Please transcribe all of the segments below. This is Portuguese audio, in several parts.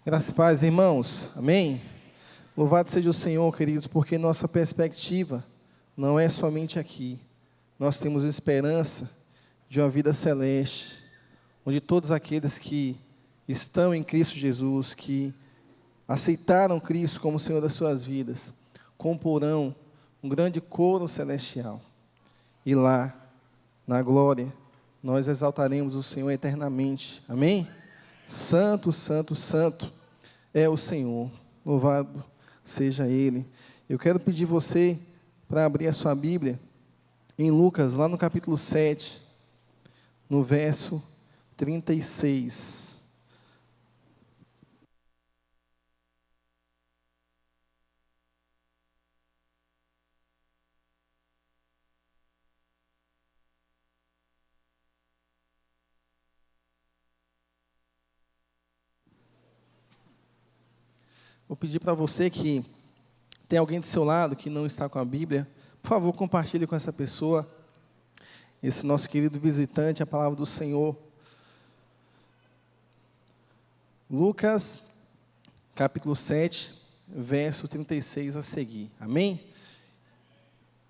Graças e paz, irmãos. Amém? Louvado seja o Senhor, queridos, porque nossa perspectiva não é somente aqui. Nós temos esperança de uma vida celeste, onde todos aqueles que estão em Cristo Jesus, que aceitaram Cristo como Senhor das suas vidas, comporão um grande coro celestial. E lá, na glória, nós exaltaremos o Senhor eternamente. Amém? Santo, santo, santo é o Senhor. Louvado seja Ele. Eu quero pedir você para abrir a sua Bíblia em Lucas, lá no capítulo 7, no verso 36. Vou pedir para você que tem alguém do seu lado que não está com a Bíblia, por favor, compartilhe com essa pessoa, esse nosso querido visitante, a palavra do Senhor. Lucas, capítulo 7, verso 36 a seguir. Amém?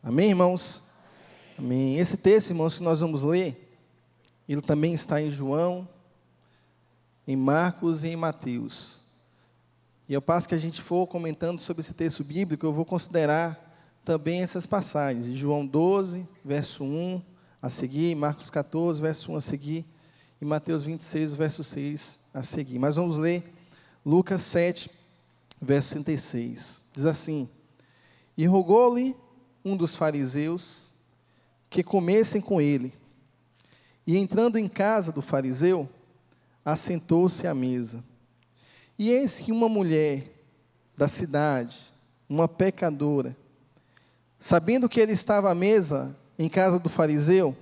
Amém, irmãos? Amém. Esse texto, irmãos, que nós vamos ler, ele também está em João, em Marcos e em Mateus. E ao passo que a gente for comentando sobre esse texto bíblico, eu vou considerar também essas passagens. João 12, verso 1 a seguir, Marcos 14, verso 1 a seguir, e Mateus 26, verso 6 a seguir. Mas vamos ler Lucas 7, verso 36. Diz assim: E rogou-lhe um dos fariseus que comessem com ele. E entrando em casa do fariseu, assentou-se à mesa. E eis que uma mulher da cidade, uma pecadora, sabendo que ele estava à mesa em casa do fariseu,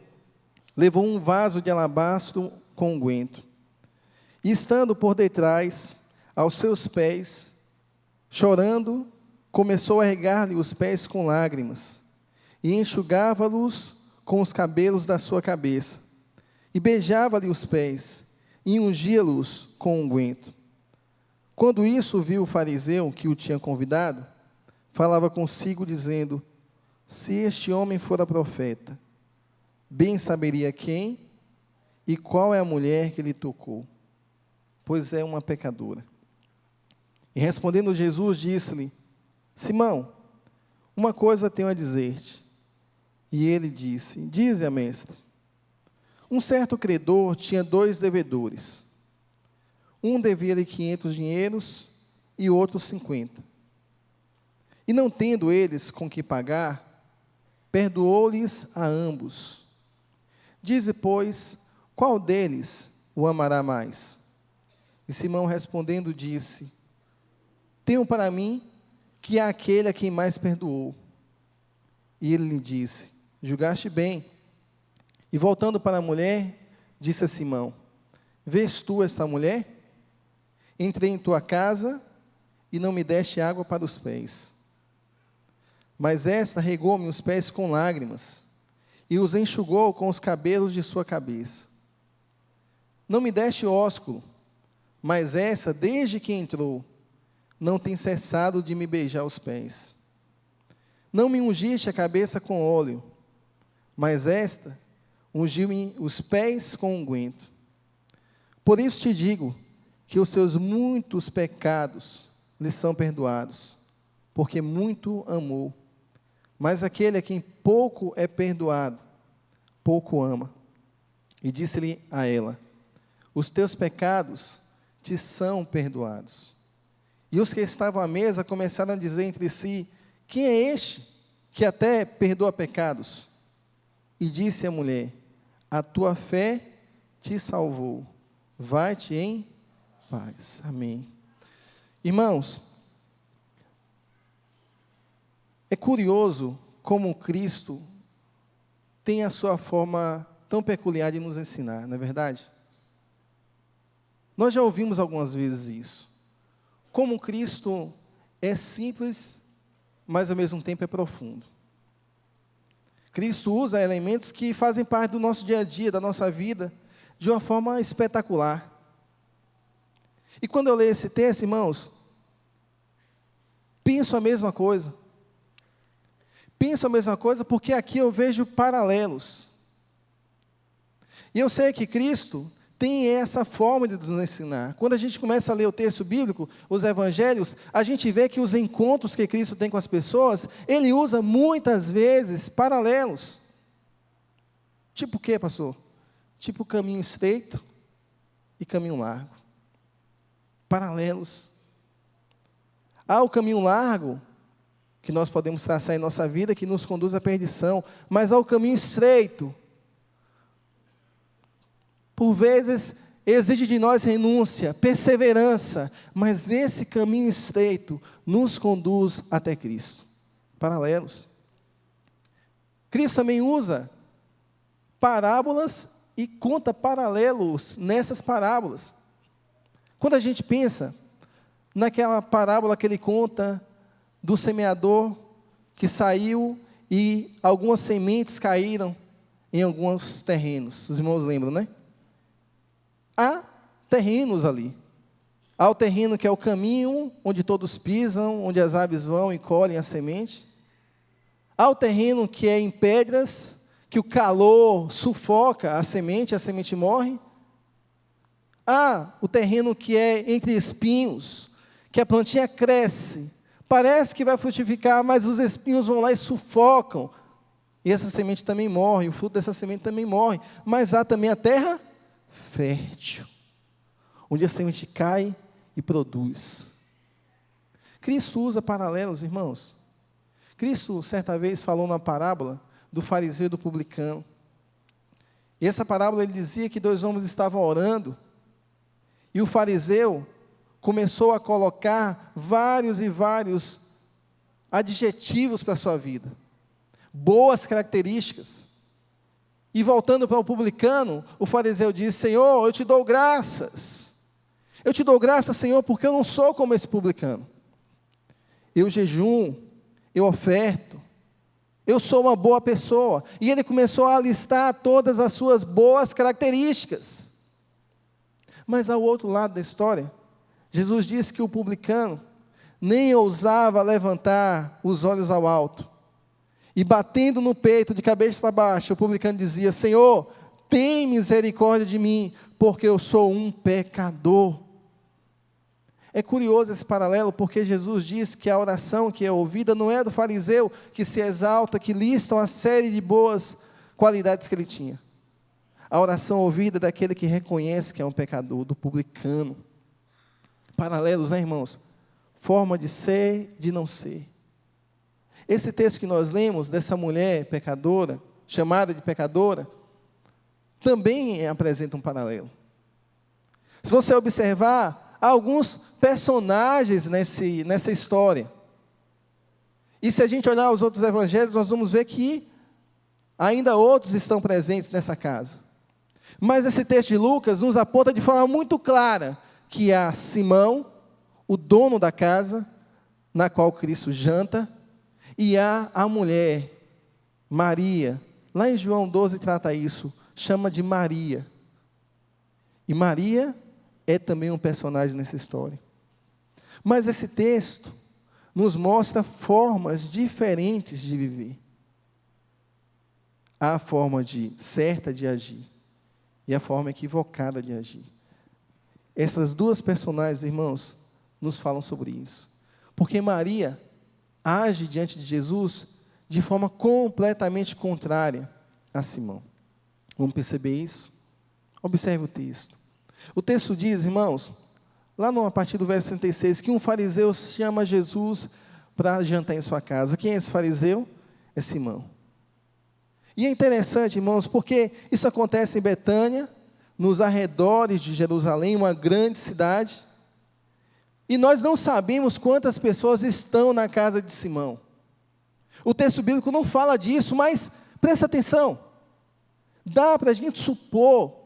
levou um vaso de alabastro com unguento. E estando por detrás, aos seus pés, chorando, começou a regar-lhe os pés com lágrimas, e enxugava-los com os cabelos da sua cabeça, e beijava-lhe os pés, e ungia-los com unguento. Quando isso viu o fariseu que o tinha convidado, falava consigo, dizendo: Se este homem fora profeta, bem saberia quem e qual é a mulher que lhe tocou, pois é uma pecadora. E respondendo Jesus, disse-lhe: Simão, uma coisa tenho a dizer-te. E ele disse: Dize-a, mestre. Um certo credor tinha 2 devedores. Um devia-lhe 500 dinheiros e outro 50. E não tendo eles com que pagar, perdoou-lhes a ambos. Dize, pois, qual deles o amará mais? E Simão respondendo disse: Tenho para mim que é aquele a quem mais perdoou. E ele lhe disse: Julgaste bem. E voltando para a mulher, disse a Simão: Vês tu esta mulher? Entrei em tua casa e não me deste água para os pés. Mas esta regou-me os pés com lágrimas e os enxugou com os cabelos de sua cabeça. Não me deste ósculo, mas essa, desde que entrou, não tem cessado de me beijar os pés. Não me ungiste a cabeça com óleo, mas esta ungiu-me os pés com unguento. Por isso te digo que os seus muitos pecados lhe são perdoados, porque muito amou. Mas aquele a quem pouco é perdoado, pouco ama. E disse-lhe a ela: Os teus pecados te são perdoados. E os que estavam à mesa começaram a dizer entre si: Quem é este que até perdoa pecados? E disse a mulher: A tua fé te salvou. Vai-te em paz. Amém. Irmãos, é curioso como Cristo tem a sua forma tão peculiar de nos ensinar, não é verdade? Nós já ouvimos algumas vezes isso. Como Cristo é simples, mas ao mesmo tempo é profundo. Cristo usa elementos que fazem parte do nosso dia a dia, da nossa vida, de uma forma espetacular. E quando eu leio esse texto, irmãos, penso a mesma coisa. Penso a mesma coisa porque aqui eu vejo paralelos. E eu sei que Cristo tem essa forma de nos ensinar. Quando a gente começa a ler o texto bíblico, os evangelhos, a gente vê que os encontros que Cristo tem com as pessoas, Ele usa muitas vezes paralelos. Tipo o quê, pastor? Tipo caminho estreito e caminho largo. Paralelos. Há o caminho largo, que nós podemos traçar em nossa vida, que nos conduz à perdição, mas há o caminho estreito. Por vezes, exige de nós renúncia, perseverança, mas esse caminho estreito nos conduz até Cristo. Paralelos. Cristo também usa parábolas e conta paralelos nessas parábolas. Quando a gente pensa naquela parábola que ele conta do semeador que saiu e algumas sementes caíram em alguns terrenos. Os irmãos lembram, né? Há terrenos ali. Há o terreno que é o caminho, onde todos pisam, onde as aves vão e colhem a semente. Há o terreno que é em pedras, que o calor sufoca a semente morre. Há o terreno que é entre espinhos, que a plantinha cresce, parece que vai frutificar, mas os espinhos vão lá e sufocam. E essa semente também morre, o fruto dessa semente também morre. Mas há também a terra fértil, onde a semente cai e produz. Cristo usa paralelos, irmãos. Cristo, certa vez, falou numa parábola do fariseu e do publicano. E essa parábola, ele dizia que 2 homens estavam orando, e o fariseu começou a colocar vários e vários adjetivos para a sua vida, boas características. E voltando para o publicano, o fariseu disse: Senhor, eu te dou graças. Eu te dou graças, Senhor, porque eu não sou como esse publicano. Eu jejum, eu oferto, eu sou uma boa pessoa. E ele começou a listar todas as suas boas características. Mas ao outro lado da história, Jesus disse que o publicano nem ousava levantar os olhos ao alto. E batendo no peito, de cabeça baixa, o publicano dizia: Senhor, tem misericórdia de mim, porque eu sou um pecador. É curioso esse paralelo, porque Jesus diz que a oração que é ouvida não é do fariseu que se exalta, que lista uma série de boas qualidades que ele tinha. A oração ouvida é daquele que reconhece que é um pecador, do publicano. Paralelos, né, irmãos? Forma de ser, de não ser. Esse texto que nós lemos, dessa mulher pecadora, chamada de pecadora, também apresenta um paralelo. Se você observar, há alguns personagens nessa história. E se a gente olhar os outros evangelhos, nós vamos ver que ainda outros estão presentes nessa casa. Mas esse texto de Lucas nos aponta de forma muito clara que há Simão, o dono da casa, na qual Cristo janta, e há a mulher, Maria. Lá em João 12 trata isso, chama de Maria. E Maria é também um personagem nessa história. Mas esse texto nos mostra formas diferentes de viver. Há a forma certa de agir e a forma equivocada de agir. Essas duas personagens, irmãos, nos falam sobre isso. Porque Maria age diante de Jesus de forma completamente contrária a Simão. Vamos perceber isso? Observe o texto. O texto diz, irmãos, lá a partir do verso 36, que um fariseu chama Jesus para jantar em sua casa. Quem é esse fariseu? É Simão. E é interessante, irmãos, porque isso acontece em Betânia, nos arredores de Jerusalém, uma grande cidade. E nós não sabemos quantas pessoas estão na casa de Simão. O texto bíblico não fala disso, mas presta atenção. Dá para a gente supor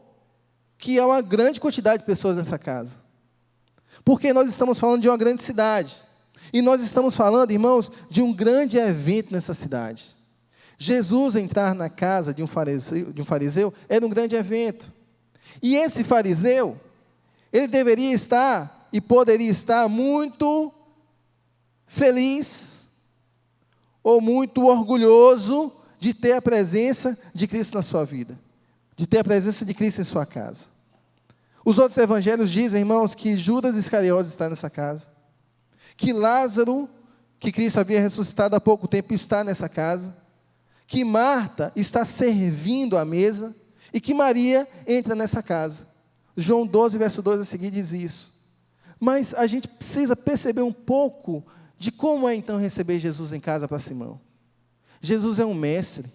que há uma grande quantidade de pessoas nessa casa. Porque nós estamos falando de uma grande cidade. E nós estamos falando, irmãos, de um grande evento nessa cidade. Jesus entrar na casa de um fariseu era um grande evento. E esse fariseu, ele deveria estar e poderia estar muito feliz ou muito orgulhoso de ter a presença de Cristo na sua vida, de ter a presença de Cristo em sua casa. Os outros evangelhos dizem, irmãos, que Judas Iscariotes está nessa casa, que Lázaro, que Cristo havia ressuscitado há pouco tempo, está nessa casa, que Marta está servindo à mesa e que Maria entra nessa casa. João 12, verso 2 a seguir diz isso. Mas a gente precisa perceber um pouco de como é então receber Jesus em casa para Simão. Jesus é um mestre,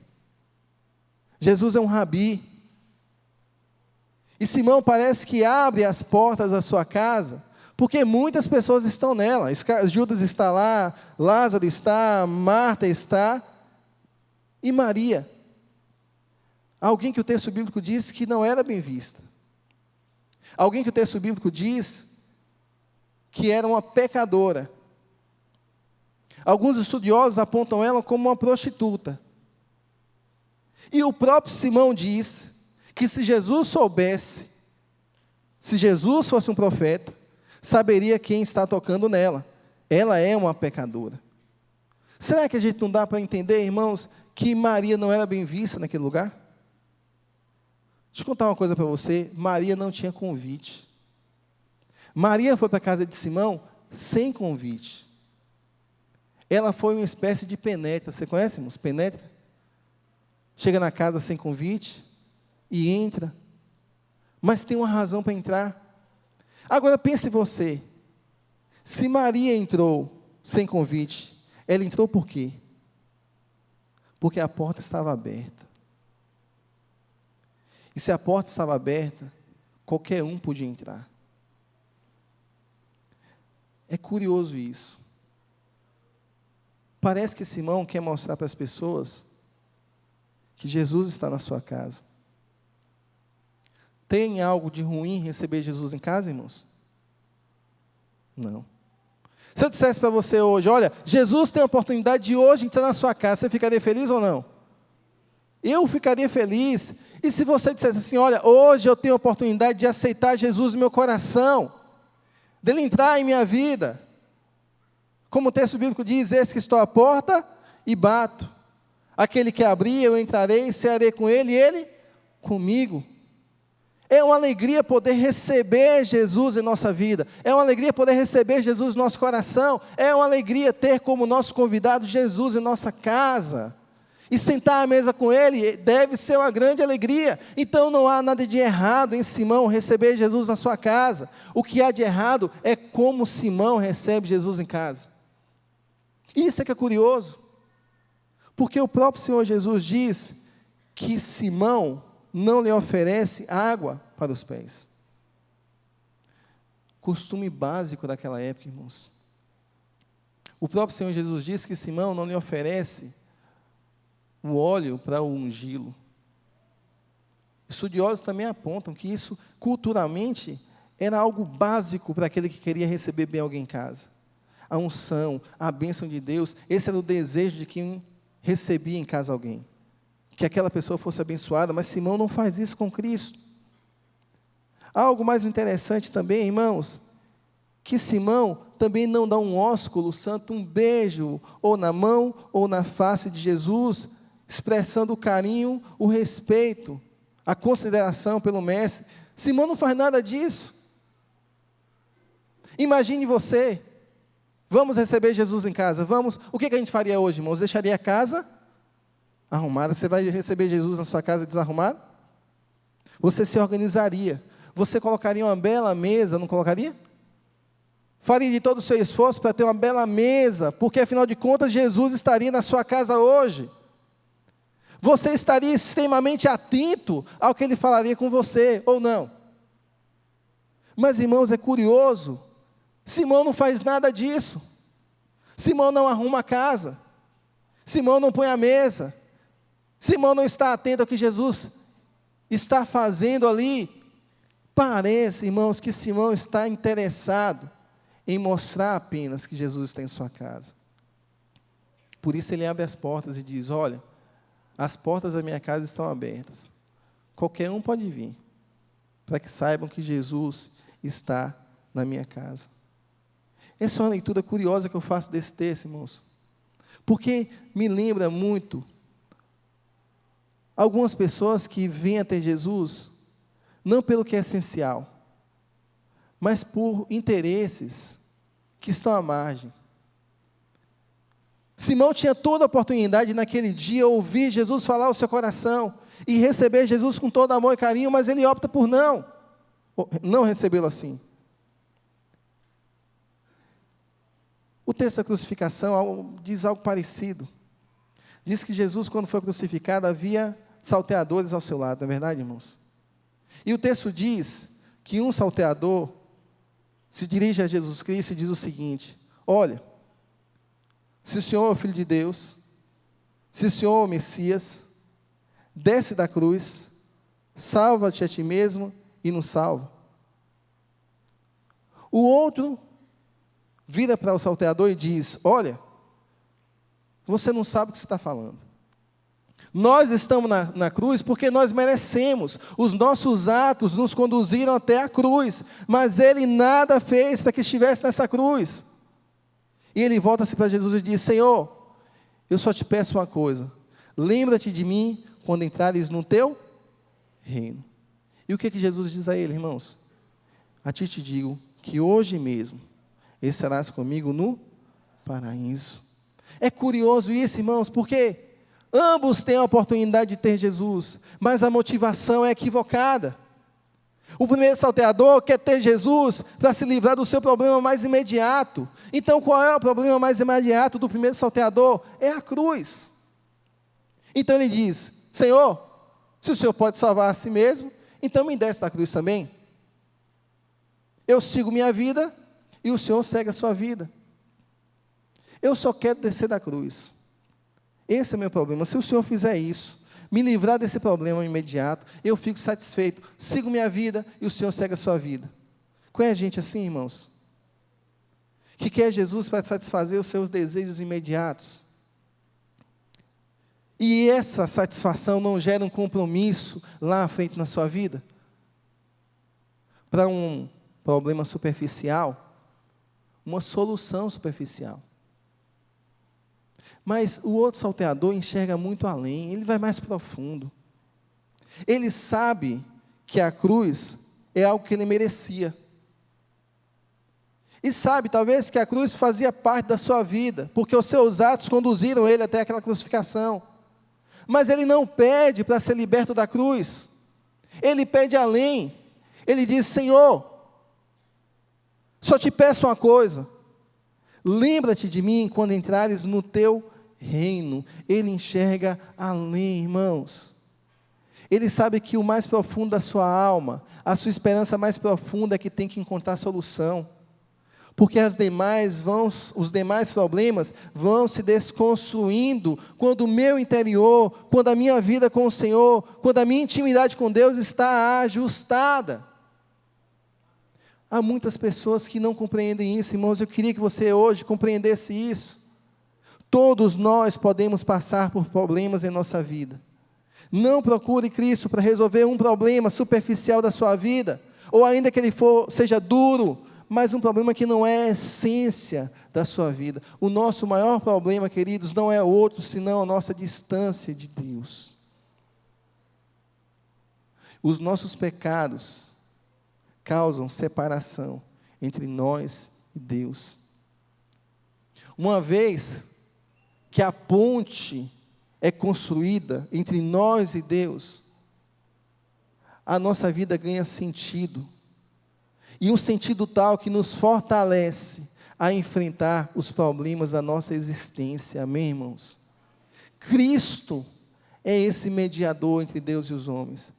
Jesus é um rabi, e Simão parece que abre as portas da sua casa, porque muitas pessoas estão nela. Judas está lá, Lázaro está, Marta está, e Maria, alguém que o texto bíblico diz que não era bem vista, alguém que o texto bíblico diz que era uma pecadora. Alguns estudiosos apontam ela como uma prostituta. E o próprio Simão diz que se Jesus soubesse, se Jesus fosse um profeta, saberia quem está tocando nela. Ela é uma pecadora. Será que a gente não dá para entender, irmãos, que Maria não era bem vista naquele lugar? Deixa eu contar uma coisa para você. Maria não tinha convite. Maria foi para a casa de Simão sem convite. Ela foi uma espécie de penetra. Você conhece, irmãos? Penetra? Chega na casa sem convite e entra. Mas tem uma razão para entrar. Agora pense você. Se Maria entrou sem convite, ela entrou por quê? Porque a porta estava aberta. E se a porta estava aberta, qualquer um podia entrar. É curioso isso. Parece que Simão quer mostrar para as pessoas que Jesus está na sua casa. Tem algo de ruim receber Jesus em casa, irmãos? Não. Se eu dissesse para você hoje, olha, Jesus tem a oportunidade de hoje entrar na sua casa, você ficaria feliz ou não? Eu ficaria feliz. E se você dissesse assim, olha, hoje eu tenho a oportunidade de aceitar Jesus no meu coração, dele entrar em minha vida, como o texto bíblico diz, eis que estou à porta e bato. Aquele que abrir, eu entrarei, cearei com ele e ele comigo. É uma alegria poder receber Jesus em nossa vida. É uma alegria poder receber Jesus no nosso coração. É uma alegria ter como nosso convidado Jesus em nossa casa. E sentar à mesa com ele deve ser uma grande alegria. Então não há nada de errado em Simão receber Jesus na sua casa. O que há de errado é como Simão recebe Jesus em casa. Isso é que é curioso. Porque o próprio Senhor Jesus diz que Simão não lhe oferece água para os pés. Costume básico daquela época, irmãos. O próprio Senhor Jesus diz que Simão não lhe oferece o óleo para ungí-lo. Estudiosos também apontam que isso, culturalmente, era algo básico para aquele que queria receber bem alguém em casa. A unção, a bênção de Deus, esse era o desejo de quem recebia em casa alguém. Que aquela pessoa fosse abençoada, mas Simão não faz isso com Cristo. Algo mais interessante também, irmãos, que Simão também não dá um ósculo santo, um beijo, ou na mão, ou na face de Jesus, expressando o carinho, o respeito, a consideração pelo mestre. Simão não faz nada disso. Imagine você, vamos receber Jesus em casa, vamos, o que a gente faria hoje, irmãos? Deixaria a casa arrumada? Você vai receber Jesus na sua casa desarrumada? Você se organizaria, você colocaria uma bela mesa, não colocaria? Faria de todo o seu esforço para ter uma bela mesa, porque afinal de contas Jesus estaria na sua casa hoje. Você estaria extremamente atento ao que Ele falaria com você, ou não? Mas irmãos, é curioso, Simão não faz nada disso. Simão não arruma a casa, Simão não põe a mesa, Simão não está atento ao que Jesus está fazendo ali. Parece, irmãos, que Simão está interessado em mostrar apenas que Jesus está em sua casa. Por isso ele abre as portas e diz, olha, as portas da minha casa estão abertas. Qualquer um pode vir, para que saibam que Jesus está na minha casa. Essa é uma leitura curiosa que eu faço desse texto, irmãos, porque me lembra muito algumas pessoas que vêm até Jesus, não pelo que é essencial, mas por interesses que estão à margem. Simão tinha toda a oportunidade naquele dia ouvir Jesus falar ao seu coração e receber Jesus com todo amor e carinho, mas ele opta por não recebê-lo assim. O texto da crucificação diz algo parecido. Diz que Jesus, quando foi crucificado, havia salteadores ao seu lado, não é verdade, irmãos? E o texto diz que um salteador se dirige a Jesus Cristo e diz o seguinte: olha, se o Senhor é o Filho de Deus, se o Senhor é o Messias, desce da cruz, salva-te a ti mesmo e nos salva. O outro vira para o salteador e diz: olha, você não sabe o que você está falando. Nós estamos na cruz porque nós merecemos. Os nossos atos nos conduziram até a cruz, mas Ele nada fez para que estivesse nessa cruz. E ele volta-se para Jesus e diz: Senhor, eu só te peço uma coisa, lembra-te de mim quando entrares no teu reino. E o que Jesus diz a ele, irmãos? A ti te digo que hoje mesmo estarás comigo no paraíso. É curioso isso, irmãos, porque ambos têm a oportunidade de ter Jesus, mas a motivação é equivocada. O primeiro salteador quer ter Jesus para se livrar do seu problema mais imediato. Então, qual é o problema mais imediato do primeiro salteador? É a cruz. Então ele diz: Senhor, se o Senhor pode salvar a si mesmo, então me desce da cruz também. Eu sigo minha vida e o Senhor segue a sua vida. Eu só quero descer da cruz. Esse é o meu problema. Se o Senhor fizer isso, me livrar desse problema imediato, eu fico satisfeito, sigo minha vida e o Senhor segue a sua vida. Conhece gente assim, irmãos? Que quer Jesus para satisfazer os seus desejos imediatos. E essa satisfação não gera um compromisso lá à frente na sua vida? Para um problema superficial, uma solução superficial. Mas o outro salteador enxerga muito além, ele vai mais profundo. Ele sabe que a cruz é algo que ele merecia. E sabe, talvez, que a cruz fazia parte da sua vida, porque os seus atos conduziram ele até aquela crucificação. Mas ele não pede para ser liberto da cruz. Ele pede além. Ele diz: Senhor, só te peço uma coisa, lembra-te de mim quando entrares no teu reino. Ele enxerga além, irmãos. Ele sabe que o mais profundo da sua alma, a sua esperança mais profunda é que tem que encontrar solução. Porque os demais problemas vão se desconstruindo quando o meu interior, quando a minha vida com o Senhor, quando a minha intimidade com Deus está ajustada. Há muitas pessoas que não compreendem isso, irmãos. Eu queria que você hoje compreendesse isso. Todos nós podemos passar por problemas em nossa vida. Não procure Cristo para resolver um problema superficial da sua vida, ou ainda que ele seja duro, mas um problema que não é a essência da sua vida. O nosso maior problema, queridos, não é outro, senão a nossa distância de Deus. Os nossos pecados causam separação entre nós e Deus. Uma vez que a ponte é construída entre nós e Deus, a nossa vida ganha sentido. E um sentido tal que nos fortalece a enfrentar os problemas da nossa existência. Amém, irmãos? Cristo é esse mediador entre Deus e os homens.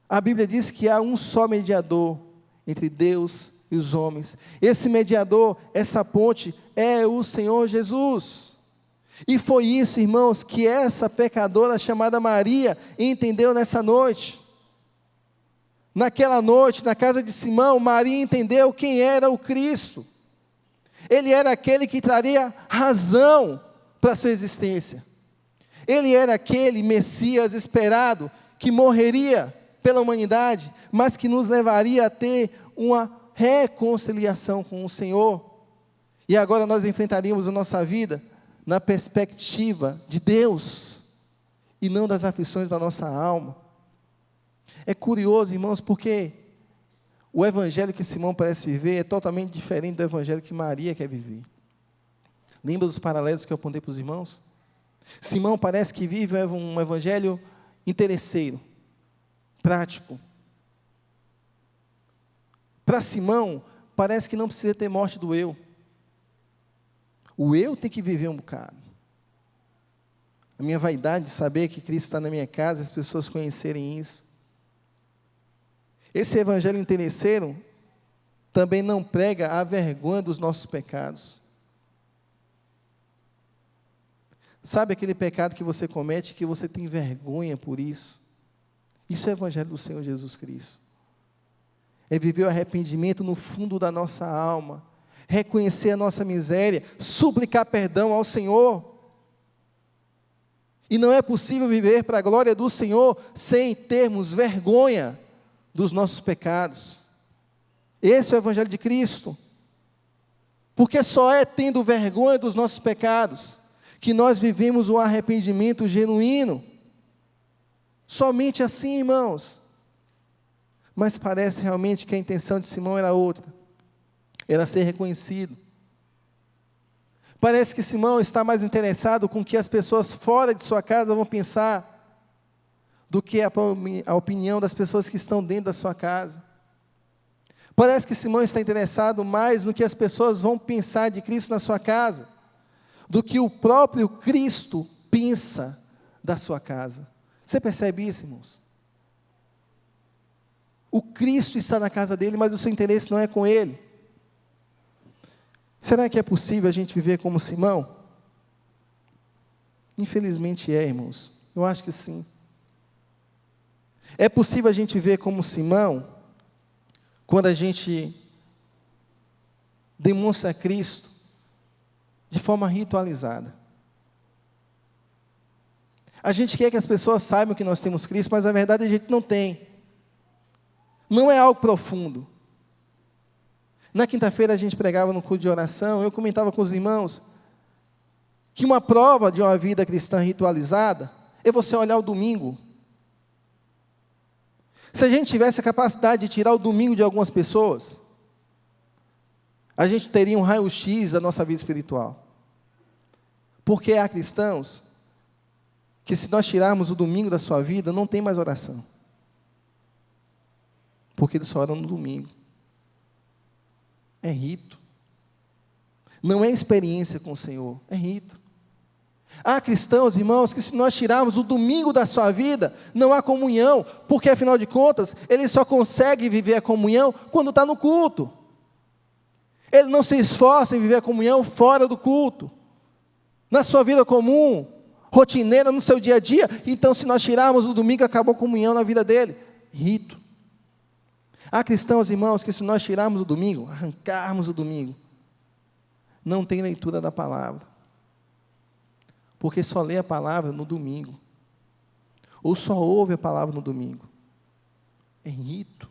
A Bíblia diz que há um só mediador entre Deus e os homens. Esse mediador, essa ponte, é o Senhor Jesus. E foi isso, irmãos, que essa pecadora chamada Maria entendeu nessa noite. Naquela noite, na casa de Simão, Maria entendeu quem era o Cristo. Ele era aquele que traria razão para a sua existência. Ele era aquele Messias esperado, que morreria pela humanidade, mas que nos levaria a ter uma reconciliação com o Senhor. E agora nós enfrentaríamos a nossa vida na perspectiva de Deus, e não das aflições da nossa alma. É curioso, irmãos, porque o evangelho que Simão parece viver é totalmente diferente do evangelho que Maria quer viver. Lembra dos paralelos que eu apontei para os irmãos? Simão parece que vive um evangelho interesseiro, prático. Para Simão, parece que não precisa ter morte do eu. O eu tem que viver um bocado. A minha vaidade de saber que Cristo está na minha casa, as pessoas conhecerem isso. Esse evangelho interesseiro também não prega a vergonha dos nossos pecados. Sabe aquele pecado que você comete, que você tem vergonha por isso? Isso é o evangelho do Senhor Jesus Cristo. É viver o arrependimento no fundo da nossa alma, reconhecer a nossa miséria, suplicar perdão ao Senhor. E não é possível viver para a glória do Senhor sem termos vergonha dos nossos pecados. Esse é o evangelho de Cristo. Porque só é tendo vergonha dos nossos pecados que nós vivemos o arrependimento genuíno. Somente assim, irmãos. Mas parece realmente que a intenção de Simão era outra. Era ser reconhecido. Parece que Simão está mais interessado com o que as pessoas fora de sua casa vão pensar do que a opinião das pessoas que estão dentro da sua casa. Parece que Simão está interessado mais no que as pessoas vão pensar de Cristo na sua casa, do que o próprio Cristo pensa da sua casa. Você percebe isso, irmãos? O Cristo está na casa dele, mas o seu interesse não é com ele. Será que é possível a gente viver como Simão? Infelizmente é, irmãos. Eu acho que sim. É possível a gente viver como Simão, quando a gente demonstra Cristo de forma ritualizada. A gente quer que as pessoas saibam que nós temos Cristo, mas a verdade a gente não tem. Não é algo profundo. Na quinta-feira a gente pregava no culto de oração, eu comentava com os irmãos que uma prova de uma vida cristã ritualizada é você olhar o domingo. Se a gente tivesse a capacidade de tirar o domingo de algumas pessoas, a gente teria um raio-x da nossa vida espiritual. Porque há cristãos que, se nós tirarmos o domingo da sua vida, não tem mais oração. Porque eles só oram no domingo. É rito. Não é experiência com o Senhor, é rito. Há cristãos, irmãos, que se nós tirarmos o domingo da sua vida, não há comunhão, porque afinal de contas, ele só consegue viver a comunhão quando está no culto. Ele não se esforça em viver a comunhão fora do culto. Na sua vida comum, rotineira, no seu dia a dia, então se nós tirarmos o domingo, acabou a comunhão na vida dele. Rito. Há cristãos, irmãos, que se nós tirarmos o domingo, arrancarmos o domingo, não tem leitura da palavra. Porque só lê a palavra no domingo. Ou só ouve a palavra no domingo. É rito.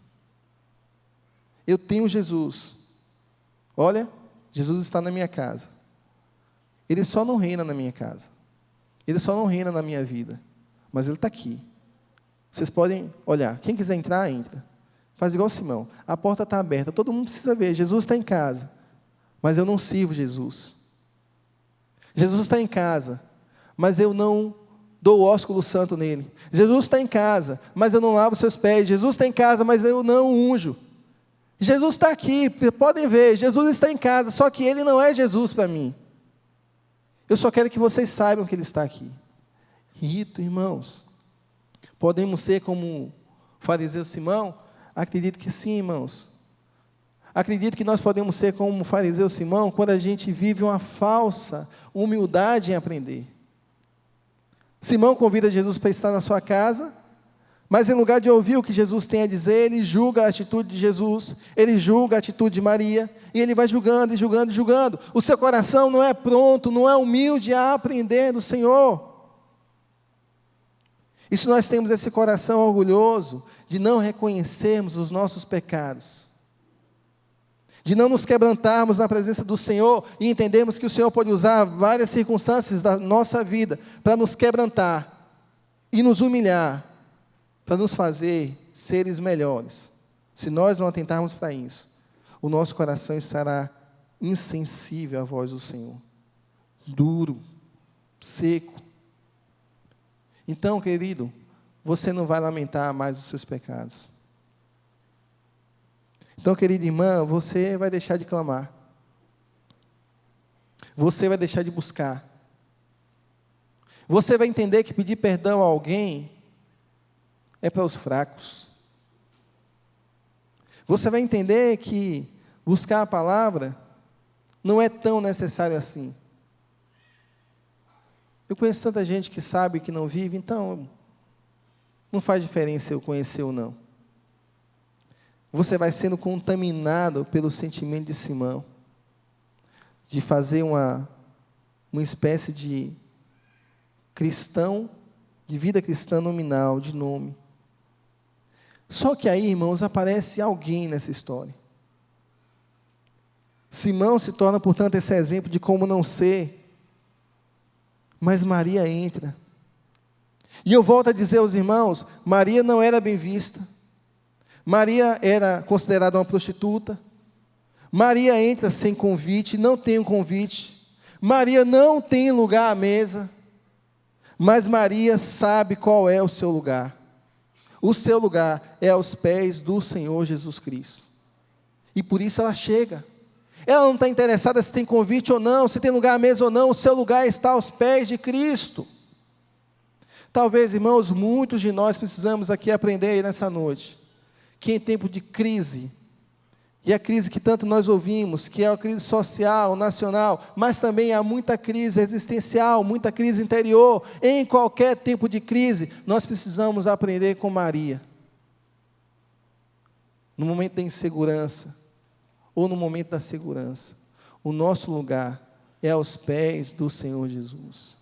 Eu tenho Jesus. Olha, Jesus está na minha casa. Ele só não reina na minha casa. Ele só não reina na minha vida. Mas Ele está aqui. Vocês podem olhar. Quem quiser entrar, entra. Faz igual Simão. A porta está aberta. Todo mundo precisa ver. Jesus está em casa. Mas eu não sirvo Jesus. Jesus está em casa. Mas eu não dou o ósculo santo nele. Jesus está em casa, mas eu não lavo seus pés. Jesus está em casa, mas eu não unjo. Jesus está aqui, podem ver, Jesus está em casa, só que Ele não é Jesus para mim. Eu só quero que vocês saibam que Ele está aqui. Rito, irmãos. Podemos ser como o fariseu Simão? Acredito que sim, irmãos. Acredito que nós podemos ser como o fariseu Simão, quando a gente vive uma falsa humildade em aprender. Simão convida Jesus para estar na sua casa, mas em lugar de ouvir o que Jesus tem a dizer, ele julga a atitude de Jesus, ele julga a atitude de Maria, e ele vai julgando, e julgando, e julgando. O seu coração não é pronto, não é humilde a aprender do Senhor. E se nós temos esse coração orgulhoso, de não reconhecermos os nossos pecados, de não nos quebrantarmos na presença do Senhor e entendermos que o Senhor pode usar várias circunstâncias da nossa vida para nos quebrantar e nos humilhar, para nos fazer seres melhores. Se nós não atentarmos para isso, o nosso coração estará insensível à voz do Senhor, duro, seco. Então, querido, você não vai lamentar mais os seus pecados. Então, querida irmã, você vai deixar de clamar. Você vai deixar de buscar. Você vai entender que pedir perdão a alguém é para os fracos. Você vai entender que buscar a palavra não é tão necessário assim. Eu conheço tanta gente que sabe que não vive, então não faz diferença eu conhecer ou não. Você vai sendo contaminado pelo sentimento de Simão, de fazer uma espécie de cristão, de vida cristã nominal, de nome. Só que aí, irmãos, aparece alguém nessa história. Simão se torna, portanto, esse exemplo de como não ser, mas Maria entra. E eu volto a dizer aos irmãos, Maria não era bem vista. Maria era considerada uma prostituta. Maria entra sem convite, não tem um convite. Maria não tem lugar à mesa. Mas Maria sabe qual é o seu lugar. O seu lugar é aos pés do Senhor Jesus Cristo. E por isso ela chega. Ela não está interessada se tem convite ou não, se tem lugar à mesa ou não. O seu lugar está aos pés de Cristo. Talvez, irmãos, muitos de nós precisamos aqui aprender nessa noite que em tempo de crise, e a crise que tanto nós ouvimos, que é a crise social, nacional, mas também há muita crise existencial, muita crise interior. Em qualquer tempo de crise, nós precisamos aprender com Maria. No momento da insegurança, ou no momento da segurança, o nosso lugar é aos pés do Senhor Jesus.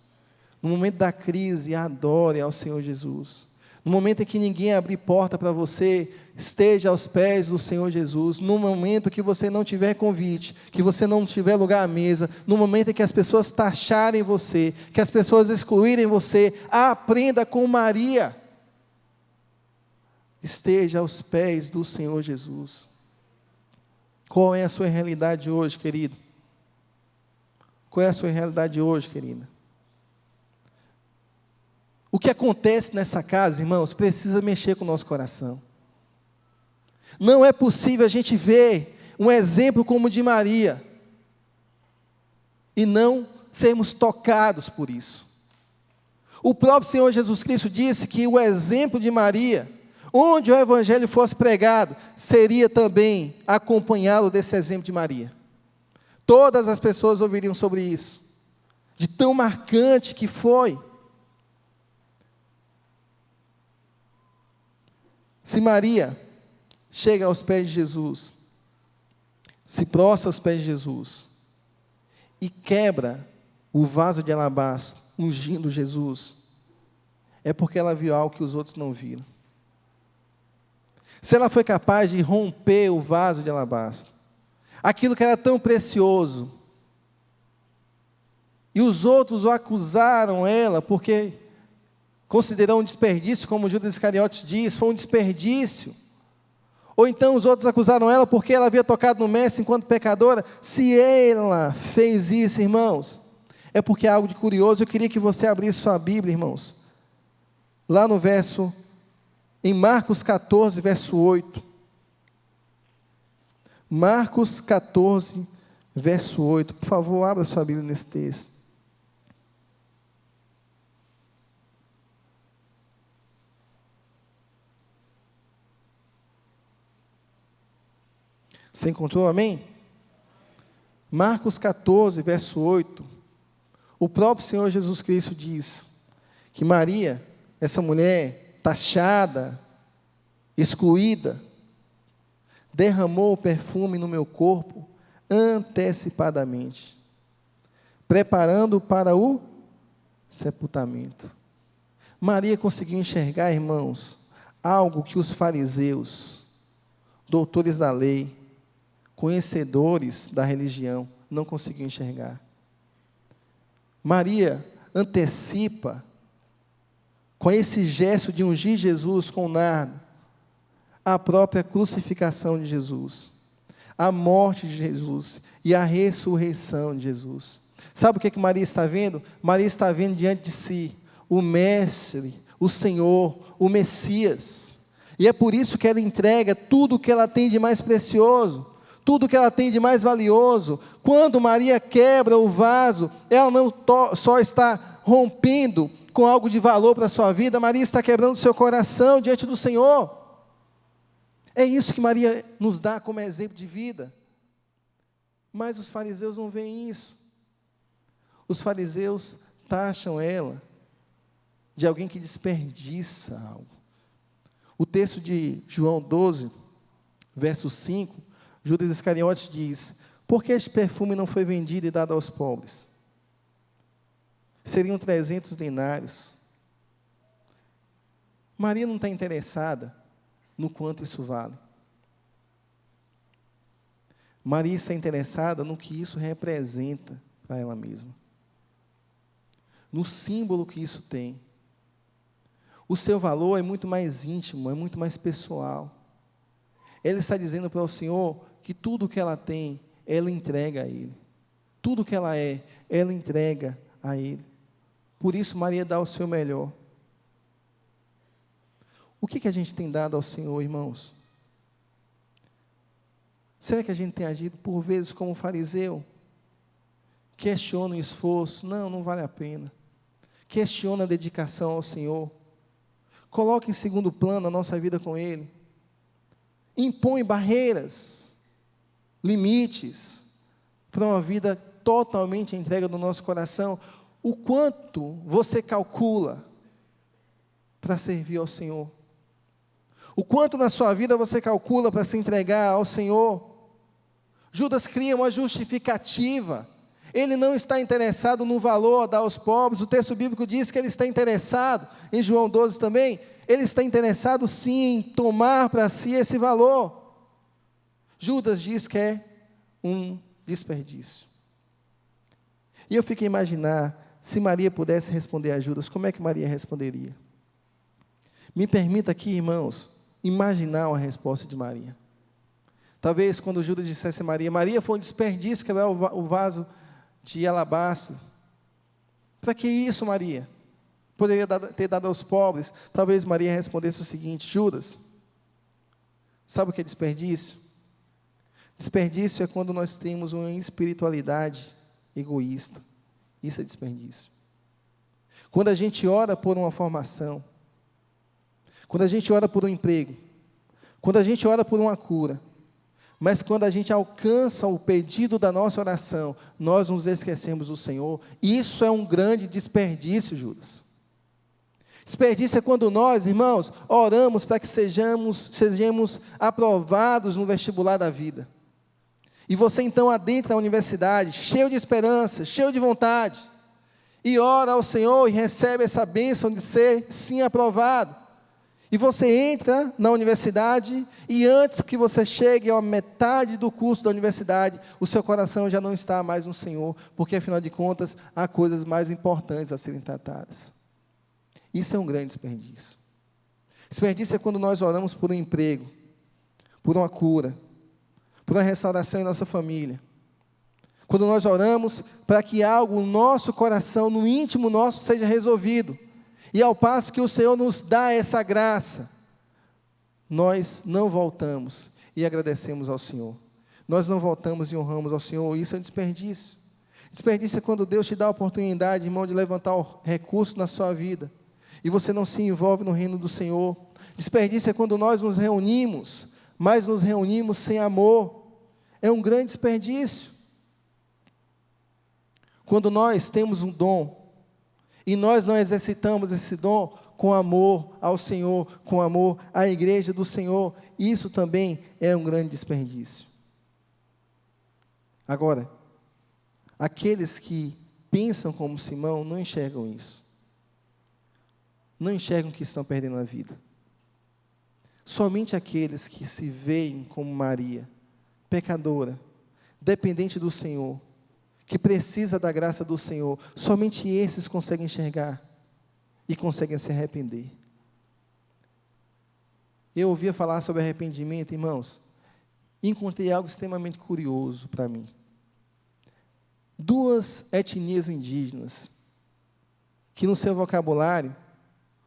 No momento da crise, adore ao Senhor Jesus. No momento em que ninguém abrir porta para você, esteja aos pés do Senhor Jesus. No momento que você não tiver convite, que você não tiver lugar à mesa, no momento em que as pessoas taxarem você, que as pessoas excluírem você, aprenda com Maria. Esteja aos pés do Senhor Jesus. Qual é a sua realidade hoje, querido? Qual é a sua realidade hoje, querida? O que acontece nessa casa, irmãos, precisa mexer com o nosso coração. Não é possível a gente ver um exemplo como o de Maria e não sermos tocados por isso. O próprio Senhor Jesus Cristo disse que o exemplo de Maria, onde o Evangelho fosse pregado, seria também acompanhado desse exemplo de Maria. Todas as pessoas ouviriam sobre isso, de tão marcante que foi. Se Maria chega aos pés de Jesus, se prostra aos pés de Jesus, e quebra o vaso de alabastro, ungindo Jesus, é porque ela viu algo que os outros não viram. Se ela foi capaz de romper o vaso de alabastro, aquilo que era tão precioso, e os outros o acusaram ela, porque considerou um desperdício, como Judas Iscariotes diz, foi um desperdício. Ou então os outros acusaram ela porque ela havia tocado no mestre enquanto pecadora. Se ela fez isso, irmãos, é porque é algo de curioso. Eu queria que você abrisse sua Bíblia, irmãos, lá no verso, em Marcos 14, verso 8. Marcos 14, verso 8. Por favor, abra sua Bíblia nesse texto. Você encontrou, amém? Marcos 14, verso 8. O próprio Senhor Jesus Cristo diz que Maria, essa mulher taxada, excluída, derramou o perfume no meu corpo antecipadamente, preparando para o sepultamento. Maria conseguiu enxergar, irmãos, algo que os fariseus, doutores da lei, conhecedores da religião, não conseguiam enxergar. Maria antecipa, com esse gesto de ungir Jesus com nardo, a própria crucificação de Jesus, a morte de Jesus e a ressurreição de Jesus. Sabe o que Maria está vendo? Maria está vendo diante de si o Mestre, o Senhor, o Messias. E é por isso que ela entrega tudo o que ela tem de mais precioso, tudo o que ela tem de mais valioso. Quando Maria quebra o vaso, ela não só está rompendo com algo de valor para a sua vida, Maria está quebrando seu coração diante do Senhor. É isso que Maria nos dá como exemplo de vida. Mas os fariseus não veem isso. Os fariseus taxam ela de alguém que desperdiça algo. O texto de João 12, verso 5, Judas Iscariotes diz: por que este perfume não foi vendido e dado aos pobres? Seriam 300 denários. Maria não está interessada no quanto isso vale. Maria está interessada no que isso representa para ela mesma, no símbolo que isso tem. O seu valor é muito mais íntimo, é muito mais pessoal. Ela está dizendo para o Senhor que tudo que ela tem, ela entrega a Ele. Tudo que ela é, ela entrega a Ele. Por isso Maria dá o seu melhor. O que a gente tem dado ao Senhor, irmãos? Será que a gente tem agido por vezes como fariseu? Questiona o esforço, não vale a pena. Questiona a dedicação ao Senhor. Coloca em segundo plano a nossa vida com Ele. Impõe barreiras, limites, para uma vida totalmente entregue do nosso coração. O quanto você calcula para servir ao Senhor? O quanto na sua vida você calcula para se entregar ao Senhor? Judas cria uma justificativa. Ele não está interessado no valor a dar aos pobres. O texto bíblico diz que ele está interessado, em João 12 também, ele está interessado sim em tomar para si esse valor. Judas diz que é um desperdício. E eu fico a imaginar, se Maria pudesse responder a Judas, como é que Maria responderia? Me permita aqui, irmãos, imaginar uma resposta de Maria. Talvez quando Judas dissesse a Maria: Maria, foi um desperdício quebrar o vaso de alabastro. Para que isso, Maria? Poderia ter dado aos pobres. Talvez Maria respondesse o seguinte: Judas, sabe o que é desperdício? Desperdício é quando nós temos uma espiritualidade egoísta. Isso é desperdício. Quando a gente ora por uma formação, quando a gente ora por um emprego, quando a gente ora por uma cura, mas quando a gente alcança o pedido da nossa oração, nós nos esquecemos do Senhor. Isso é um grande desperdício, Judas. Desperdício é quando nós, irmãos, oramos para que sejamos aprovados no vestibular da vida. E você então adentra a universidade, cheio de esperança, cheio de vontade, e ora ao Senhor e recebe essa bênção de ser sim aprovado. E você entra na universidade e antes que você chegue à metade do curso da universidade, o seu coração já não está mais no Senhor, porque afinal de contas, há coisas mais importantes a serem tratadas. Isso é um grande desperdício. Desperdício é quando nós oramos por um emprego, por uma cura, por uma restauração em nossa família. Quando nós oramos para que algo no nosso coração, no íntimo nosso, seja resolvido. E ao passo que o Senhor nos dá essa graça, nós não voltamos e agradecemos ao Senhor. Nós não voltamos e honramos ao Senhor. Isso é um desperdício. Desperdício é quando Deus te dá a oportunidade, irmão, de levantar o recurso na sua vida, e você não se envolve no reino do Senhor. Desperdício é quando nós nos reunimos, mas nos reunimos sem amor. É um grande desperdício. Quando nós temos um dom, e nós não exercitamos esse dom com amor ao Senhor, com amor à igreja do Senhor, isso também é um grande desperdício. Agora, aqueles que pensam como Simão não enxergam isso. Não enxergam que estão perdendo a vida. Somente aqueles que se veem como Maria pecadora, dependente do Senhor, que precisa da graça do Senhor, somente esses conseguem enxergar e conseguem se arrepender. Eu ouvia falar sobre arrependimento, irmãos, e encontrei algo extremamente curioso para mim. 2 etnias indígenas, que no seu vocabulário,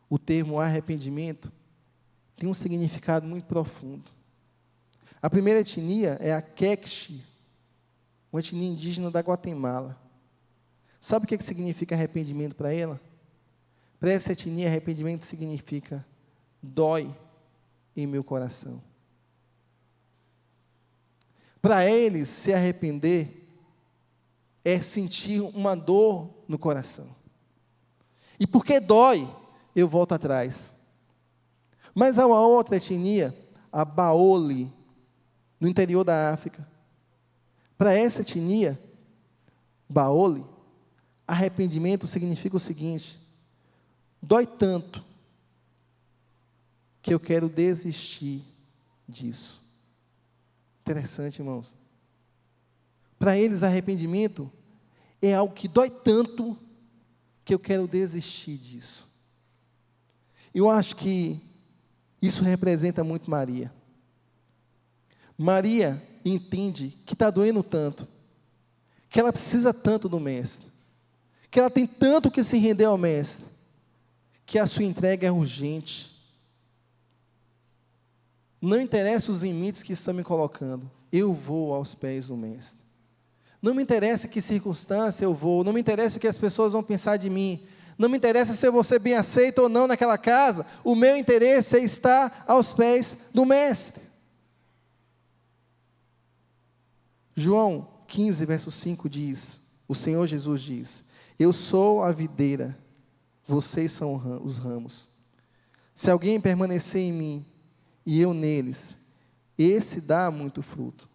o termo arrependimento, tem um significado muito profundo. A primeira etnia é a Quechua, uma etnia indígena da Guatemala. Sabe o que significa arrependimento para ela? Para essa etnia, arrependimento significa dói em meu coração. Para eles, se arrepender é sentir uma dor no coração. E porque dói, eu volto atrás. Mas há uma outra etnia, a Baoli, no interior da África. Para essa etnia, Baoli, arrependimento significa o seguinte: dói tanto que eu quero desistir disso. Interessante, irmãos. Para eles, arrependimento é algo que dói tanto que eu quero desistir disso. Eu acho que isso representa muito Maria. Maria entende que está doendo tanto, que ela precisa tanto do Mestre, que ela tem tanto que se render ao Mestre, que a sua entrega é urgente. Não interessa os limites que estão me colocando, eu vou aos pés do Mestre. Não me interessa que circunstância eu vou, não me interessa o que as pessoas vão pensar de mim, não me interessa se eu vou ser bem aceito ou não naquela casa, o meu interesse é estar aos pés do Mestre. João 15, verso 5 diz, o Senhor Jesus diz: eu sou a videira, vocês são os ramos. Se alguém permanecer em mim, e eu neles, esse dá muito fruto,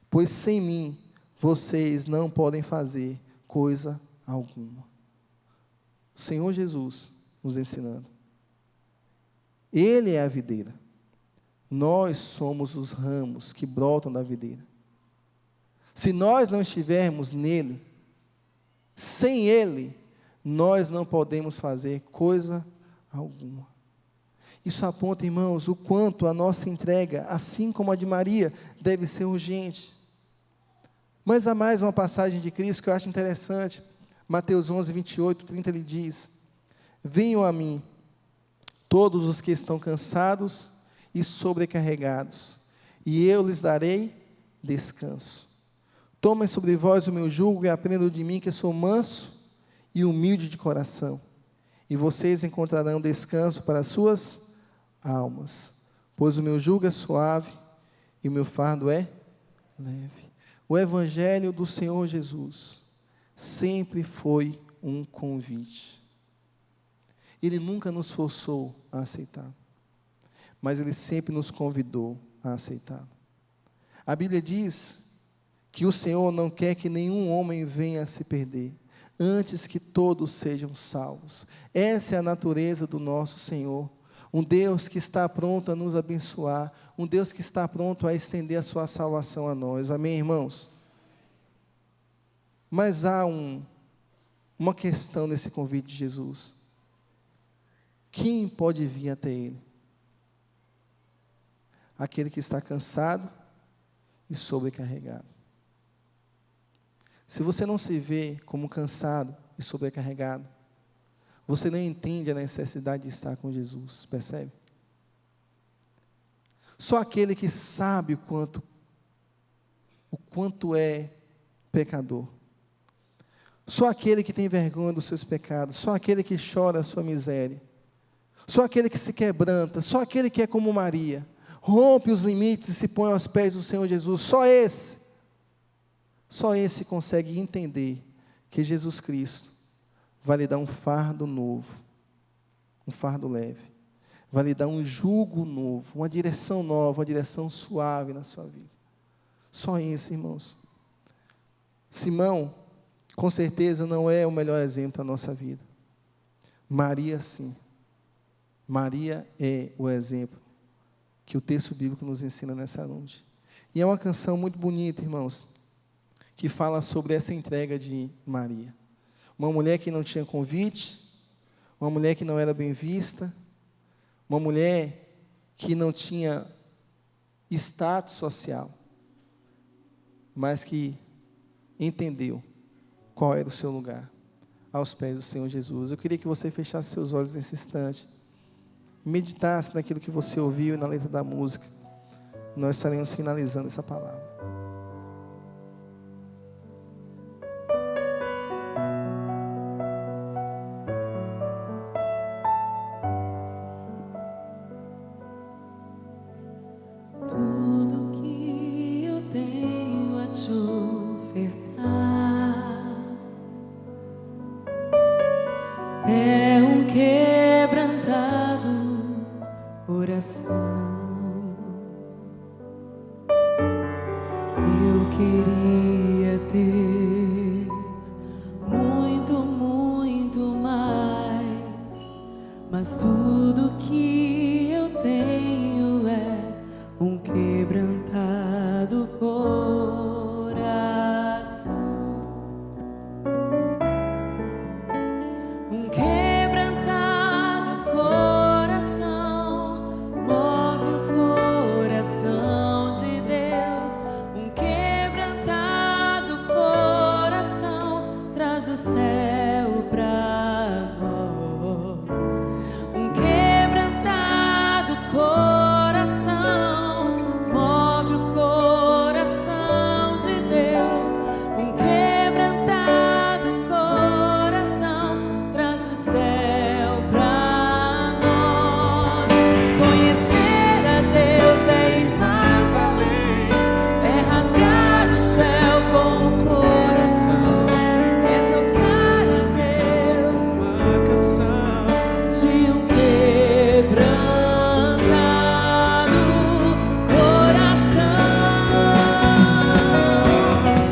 pois sem mim, vocês não podem fazer coisa alguma. O Senhor Jesus nos ensinando. Ele é a videira. Nós somos os ramos que brotam da videira. Se nós não estivermos nele, sem ele, nós não podemos fazer coisa alguma. Isso aponta, irmãos, o quanto a nossa entrega, assim como a de Maria, deve ser urgente. Mas há mais uma passagem de Cristo que eu acho interessante. Mateus 11, 28, 30, ele diz: venham a mim, todos os que estão cansados e sobrecarregados, e eu lhes darei descanso. Tomem sobre vós o meu jugo e aprendam de mim, que sou manso e humilde de coração, e vocês encontrarão descanso para as suas almas, pois o meu jugo é suave e o meu fardo é leve. O Evangelho do Senhor Jesus sempre foi um convite. Ele nunca nos forçou a aceitar, mas Ele sempre nos convidou a aceitar. A Bíblia diz que o Senhor não quer que nenhum homem venha a se perder, antes que todos sejam salvos. Essa é a natureza do nosso Senhor. Um Deus que está pronto a nos abençoar, um Deus que está pronto a estender a sua salvação a nós. Amém, irmãos? Mas há uma questão nesse convite de Jesus. Quem pode vir até Ele? Aquele que está cansado e sobrecarregado. Se você não se vê como cansado e sobrecarregado, você não entende a necessidade de estar com Jesus, percebe? Só aquele que sabe o quanto é pecador, só aquele que tem vergonha dos seus pecados, só aquele que chora a sua miséria, só aquele que se quebranta, só aquele que é como Maria, rompe os limites e se põe aos pés do Senhor Jesus, só esse consegue entender que Jesus Cristo vai lhe dar um fardo novo, um fardo leve, vai lhe dar um jugo novo, uma direção nova, uma direção suave na sua vida. Só isso, irmãos. Simão, com certeza, não é o melhor exemplo da nossa vida. Maria, sim. Maria é o exemplo que o texto bíblico nos ensina nessa noite. E é uma canção muito bonita, irmãos, que fala sobre essa entrega de Maria. Uma mulher que não tinha convite, uma mulher que não era bem vista, uma mulher que não tinha status social, mas que entendeu qual era o seu lugar, aos pés do Senhor Jesus. Eu queria que você fechasse seus olhos nesse instante, meditasse naquilo que você ouviu e na letra da música. Nós estaremos finalizando essa palavra. Tudo que eu tenho a te ofertar é um quebrantado coração. Eu queria ter muito, muito mais, mas tudo que eu tenho é um quebrantado coração. Um quebrantado coração move o coração de Deus. Um quebrantado coração traz o céu pra nós. Um quebrantado coração move o coração de Deus. Um quebrantado coração traz o céu pra nós. Conhecer a Deus é ir mais além, é rasgar o céu com o coração, é tocar a Deus uma canção de um quebrantado coração.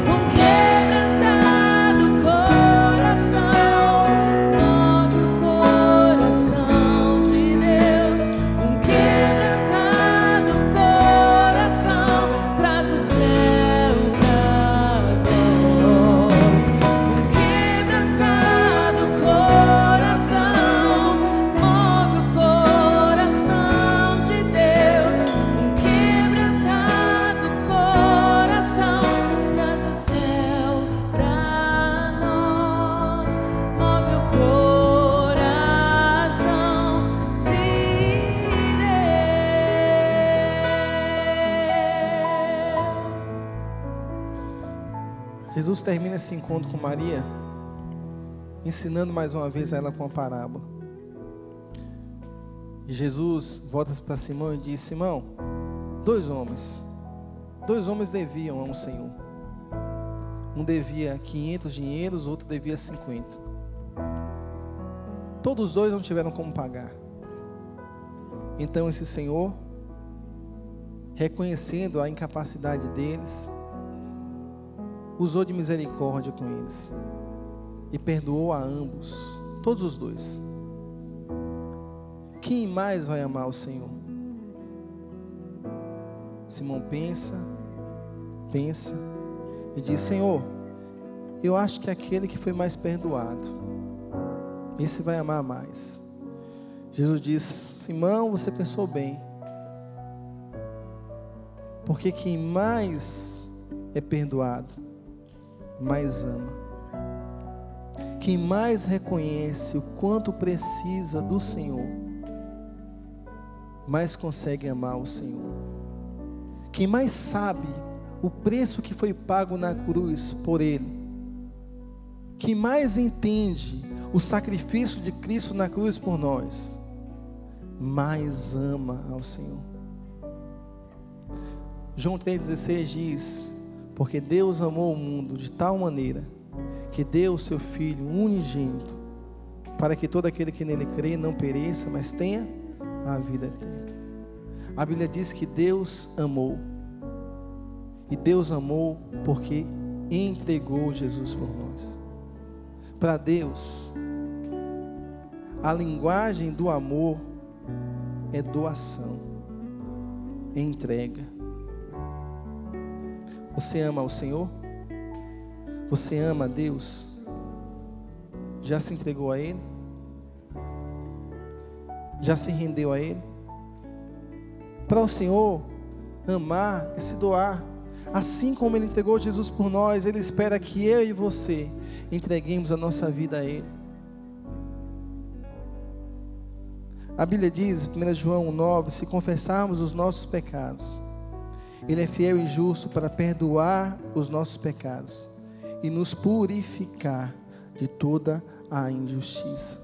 Um quebrantado coração move o coração de Deus. Um quebrantado coração traz o céu pra nós. Um quebrantado coração move o coração de Deus. Um quebrantado coração traz o céu pra nós. Move o coração de Deus. Jesus termina esse encontro com Maria, ensinando mais uma vez a ela com uma parábola. E Jesus volta para Simão e diz: Simão, dois homens deviam a um Senhor. Um devia 500 dinheiros, outro devia 50. Todos os dois não tiveram como pagar. Então esse Senhor, reconhecendo a incapacidade deles, usou de misericórdia com eles e perdoou a ambos, todos os dois. Quem mais vai amar o Senhor? Simão pensa e diz: Senhor, eu acho que aquele que foi mais perdoado, esse vai amar mais. Jesus diz: Simão, você pensou bem, porque quem mais é perdoado, mais ama. Quem mais reconhece o quanto precisa do Senhor, mais consegue amar o Senhor. Quem mais sabe o preço que foi pago na cruz por Ele, quem mais entende o sacrifício de Cristo na cruz por nós, mais ama ao Senhor. João 3,16 diz: porque Deus amou o mundo de tal maneira que deu o seu Filho unigênito, para que todo aquele que nele crê não pereça, mas tenha a vida eterna. A Bíblia diz que Deus amou, e Deus amou porque entregou Jesus por nós. Para Deus, a linguagem do amor é doação, é entrega. Você ama o Senhor? Você ama a Deus? Já se entregou a Ele? Já se rendeu a Ele? Para o Senhor, amar é se doar. Assim como Ele entregou Jesus por nós, Ele espera que eu e você entreguemos a nossa vida a Ele. A Bíblia diz, 1 João 9, se confessarmos os nossos pecados, Ele é fiel e justo para perdoar os nossos pecados e nos purificar de toda a injustiça.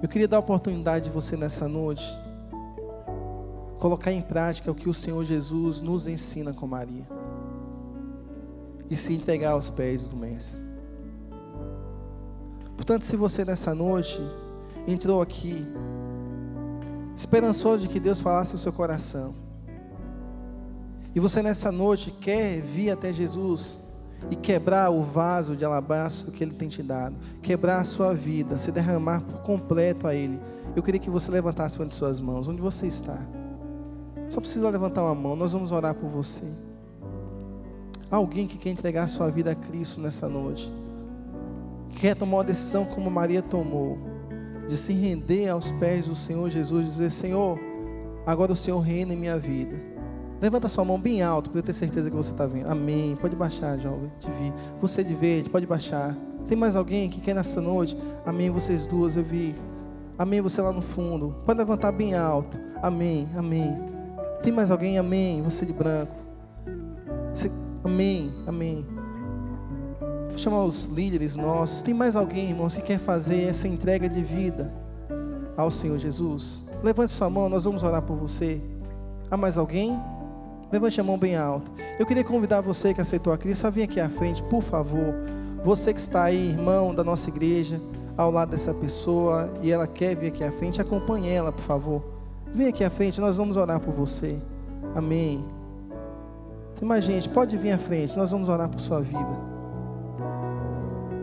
Eu queria dar a oportunidade de você nessa noite colocar em prática o que o Senhor Jesus nos ensina com Maria e se entregar aos pés do Mestre. Portanto, se você nessa noite entrou aqui esperançoso de que Deus falasse no seu coração, e você nessa noite quer vir até Jesus e quebrar o vaso de alabastro que Ele tem te dado, quebrar a sua vida, se derramar por completo a Ele, eu queria que você levantasse uma de suas mãos, onde você está. Só precisa levantar uma mão, nós vamos orar por você. Alguém que quer entregar a sua vida a Cristo nessa noite, que quer tomar uma decisão como Maria tomou, de se render aos pés do Senhor Jesus, dizer: Senhor, agora o Senhor reina em minha vida. Levanta sua mão bem alto, para eu ter certeza que você está vendo. Amém. Pode baixar, jovem, te vi. Você de verde, pode baixar. Tem mais alguém que quer nessa noite? Amém, vocês duas, eu vi. Amém, você lá no fundo. Pode levantar bem alto. Amém, amém. Tem mais alguém? Amém, você de branco. Amém, amém. Vou chamar os líderes nossos. Tem mais alguém, irmãos, que quer fazer essa entrega de vida ao Senhor Jesus? Levante sua mão, nós vamos orar por você. Há mais alguém? Levante a mão bem alta. Eu queria convidar você que aceitou a Cristo a vir aqui à frente, por favor. Você que está aí, irmão da nossa igreja, ao lado dessa pessoa, e ela quer vir aqui à frente, acompanhe ela, por favor. Vem aqui à frente, nós vamos orar por você. Amém. Tem mais gente, pode vir à frente, nós vamos orar por sua vida.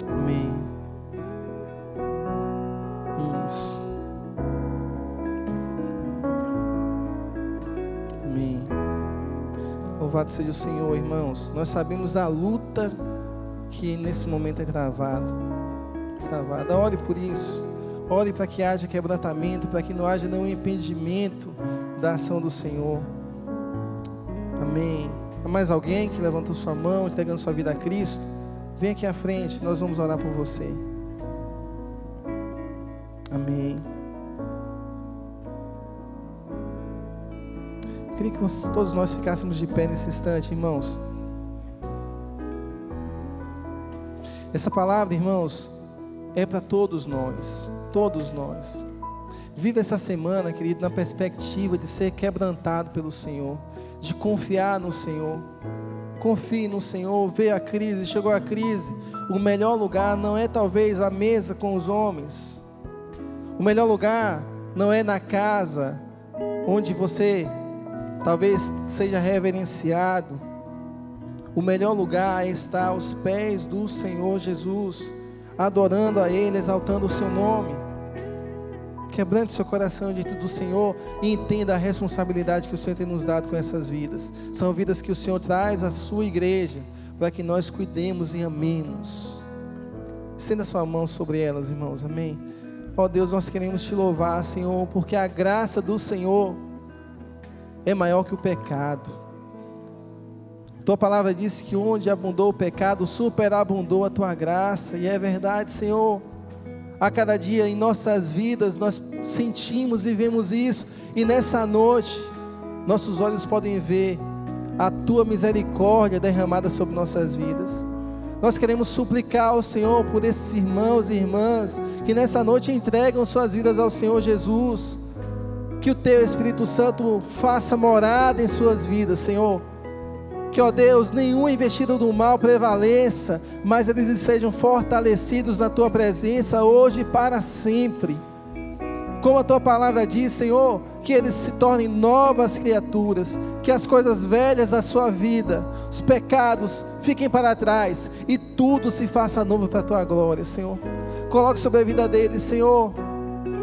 Amém. Isso. Amém. Louvado seja o Senhor, irmãos. Nós sabemos da luta que nesse momento é travada. Ore por isso. Ore para que haja quebrantamento, para que não haja nenhum impedimento da ação do Senhor. Amém. Há mais alguém que levantou sua mão, entregando sua vida a Cristo? Vem aqui à frente, nós vamos orar por você. Amém. Eu queria que todos nós ficássemos de pé nesse instante, irmãos. Essa palavra, irmãos, é para todos nós. Todos nós. Viva essa semana, querido, na perspectiva de ser quebrantado pelo Senhor, de confiar no Senhor. Confie no Senhor. Veio a crise, chegou a crise. O melhor lugar não é talvez a mesa com os homens. O melhor lugar não é na casa onde você talvez seja reverenciado. O melhor lugar é estar aos pés do Senhor Jesus, adorando a Ele, exaltando o seu nome. Quebrante seu coração diante do Senhor e entenda a responsabilidade que o Senhor tem nos dado com essas vidas. São vidas que o Senhor traz à sua igreja, para que nós cuidemos e amemos. Estenda sua mão sobre elas, irmãos, amém? Ó Deus, nós queremos te louvar, Senhor, porque a graça do Senhor é maior que o pecado. Tua palavra diz que onde abundou o pecado, superabundou a tua graça, e é verdade, Senhor. A cada dia em nossas vidas nós sentimos e vemos isso, e nessa noite nossos olhos podem ver a tua misericórdia derramada sobre nossas vidas. Nós queremos suplicar ao Senhor por esses irmãos e irmãs que nessa noite entregam suas vidas ao Senhor Jesus, que o teu Espírito Santo faça morada em suas vidas, Senhor. Que, ó Deus, nenhuma investida do mal prevaleça, mas eles sejam fortalecidos na Tua presença, hoje e para sempre. Como a Tua palavra diz, Senhor, que eles se tornem novas criaturas, que as coisas velhas da sua vida, os pecados, fiquem para trás, e tudo se faça novo para a Tua glória, Senhor. Coloque sobre a vida deles, Senhor,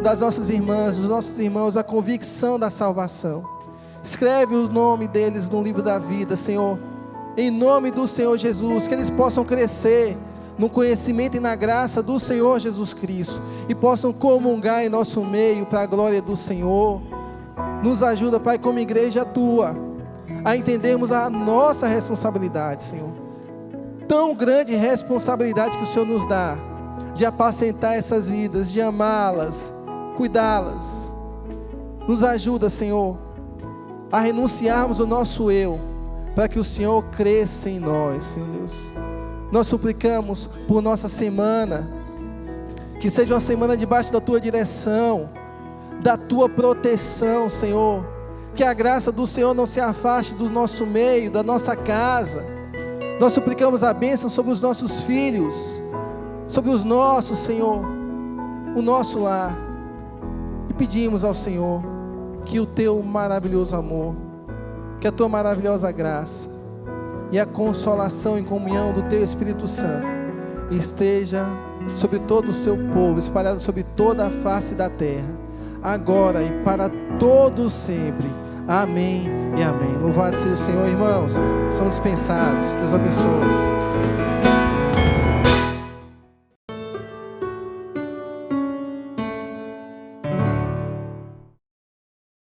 das nossas irmãs, dos nossos irmãos, a convicção da salvação. Escreve o nome deles no livro da vida, Senhor, em nome do Senhor Jesus, que eles possam crescer no conhecimento e na graça do Senhor Jesus Cristo, e possam comungar em nosso meio para a glória do Senhor. Nos ajuda, Pai, como igreja tua, a entendermos a nossa responsabilidade, Senhor. Tão grande responsabilidade que o Senhor nos dá, de apacentar essas vidas, de amá-las, cuidá-las. Nos ajuda, Senhor, a renunciarmos o nosso eu, para que o Senhor cresça em nós, Senhor Deus. Nós suplicamos por nossa semana, que seja uma semana debaixo da Tua direção, da Tua proteção, Senhor. Que a graça do Senhor não se afaste do nosso meio, da nossa casa. Nós suplicamos a bênção sobre os nossos filhos, sobre os nossos, Senhor, o nosso lar. E pedimos ao Senhor que o Teu maravilhoso amor, que a Tua maravilhosa graça e a consolação em comunhão do Teu Espírito Santo esteja sobre todo o Seu povo, espalhado sobre toda a face da terra, agora e para todos sempre. Amém e amém. Louvado seja o Senhor, irmãos. São dispensados. Deus abençoe.